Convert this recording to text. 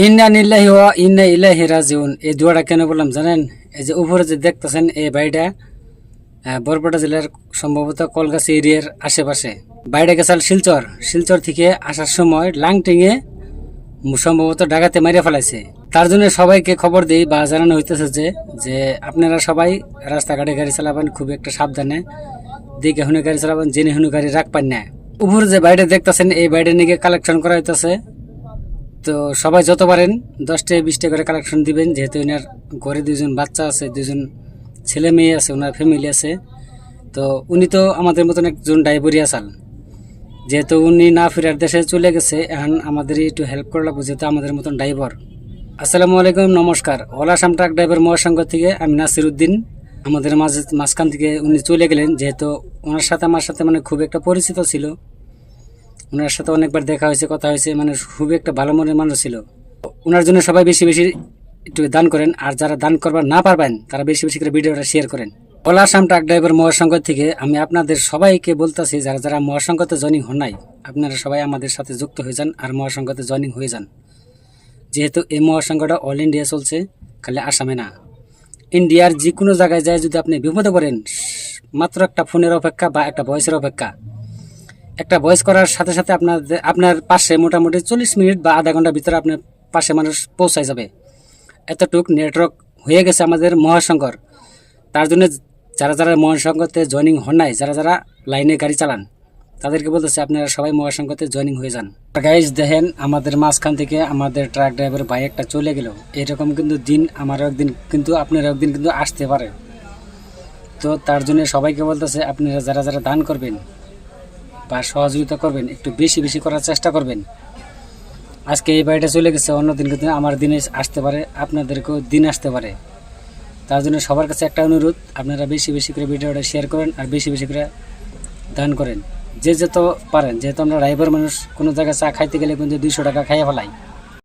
ইন্না নিল্লাহি ওয়া ইন্না ইলাইহি রাজিউন। এই দোয়াটা কেন বললাম জানেন? এই যে উপরে যে দেখতেছেন এই বাড়িটা বরপেটা জেলার সম্ভবত কলগাছি এরিয়ার আশেপাশে। বাড়িটা গেছাল শিলচর। শিলচর থেকে আসার সময় লাংটিংয়ে সম্ভবত ডাকাতে মারিয়ে ফেলাইছে। তার জন্য সবাইকে খবর দিই বা জানানো হইতেছে যে আপনারা সবাই রাস্তাঘাটে গাড়ি চালাবেন খুব একটা সাবধানে, দিকে হুনে গাড়ি চালাবেন, জেনে হুনে গাড়ি রাখবেন না। উপরে যে বাড়িটা দেখতেছেন এই বাড়িটা নিয়ে কালেকশন করা হইতেছে। তো সবাই যত পারেন 10টা 20টা করে কালেকশন দিবেন, যেহেতু ওনার ঘরে দুজন বাচ্চা আছে, দুজন ছেলে মেয়ে আছে, ওনার ফ্যামিলি আছে। তো উনি তো আমাদের মতন একজন ড্রাইভারই আসাল, যেহেতু উনি না ফেরার দেশে চলে গেছে, এখন আমাদের একটু হেল্প করে লাগবে, যেহেতু আমাদের মতন ড্রাইভার। আসসালামু আলাইকুম, নমস্কার। ওলা আসাম ট্রাক ড্রাইভার মহাসংঘ থেকে আমি নাসির উদ্দিন। আমাদের মাঝখান থেকে উনি চলে গেলেন, যেহেতু ওনার সাথে আমার সাথে মানে খুব একটা পরিচিত ছিল, ওনার সাথে অনেকবার দেখা হয়েছে, কথা হয়েছে, মানে খুবই একটা ভালো মনের মানুষ ছিল। ওনার জন্য সবাই বেশি বেশি একটু দান করেন, আর যারা দান করবার না পারবেন তারা বেশি বেশি করে ভিডিওটা শেয়ার করেন। ওলা আসাম ট্রাক ড্রাইভার মহাসংঘ থেকে আমি আপনাদের সবাইকে বলতেছি, যারা যারা মহাসংঘতে জয়েনিং হন নাই, আপনারা সবাই আমাদের সাথে যুক্ত হয়ে যান আর মহাসংঘতে জয়েনিং হয়ে যান। যেহেতু এই মহাসংঘটা অল ইন্ডিয়া চলছে, খালি আসামে না, ইন্ডিয়ার যে কোনো জায়গায় যায় যদি আপনি বিপদে পড়েন, মাত্র একটা ফোনের অপেক্ষা বা একটা ভয়েসের অপেক্ষা। একটা ভয়েস করার সাথে সাথে আপনার পাশে মোটামুটি 40 মিনিট বা আধা ঘন্টার ভিতরে আপনার পাশে মানুষ পৌঁছায় যাবে। এতটুক নেটওয়ার্ক হয়ে গেছে আমাদের মহাসংঘর। তার জন্য যারা যারা মহাসংঘতে জয়েনিং হন নাই, যারা যারা লাইনে গাড়ি চালান, তাদেরকে বলতেছে আপনারা সবাই মহাসংঘতে জয়েনিং হয়ে যান। গাইজ দেখেন, আমাদের মাঝখান থেকে আমাদের ট্রাক ড্রাইভার ভাই একটা চলে গেল। এরকম কিন্তু দিন আমারও একদিন, কিন্তু আপনার একদিন কিন্তু আসতে পারে। তো তার জন্য সবাইকে বলতেছে আপনারা যারা যারা দান করবেন বা সহযোগিতা করবেন, একটু বেশি বেশি করার চেষ্টা করবেন। আজকে এই বাড়িটা চলে গেছে, অন্যদিন কিন্তু আমার দিনে আসতে পারে, আপনাদেরকেও দিন আসতে পারে। তার জন্য সবার কাছে একটা অনুরোধ, আপনারা বেশি বেশি করে ভিডিওটা শেয়ার করেন আর বেশি বেশি করে দান করেন, যে যেত পারেন। যেহেতু আমরা ড্রাইভার মানুষ, কোনো জায়গায় চা খাইতে গেলে কিন্তু 200 টাকা খাইয়ে ফেলাই।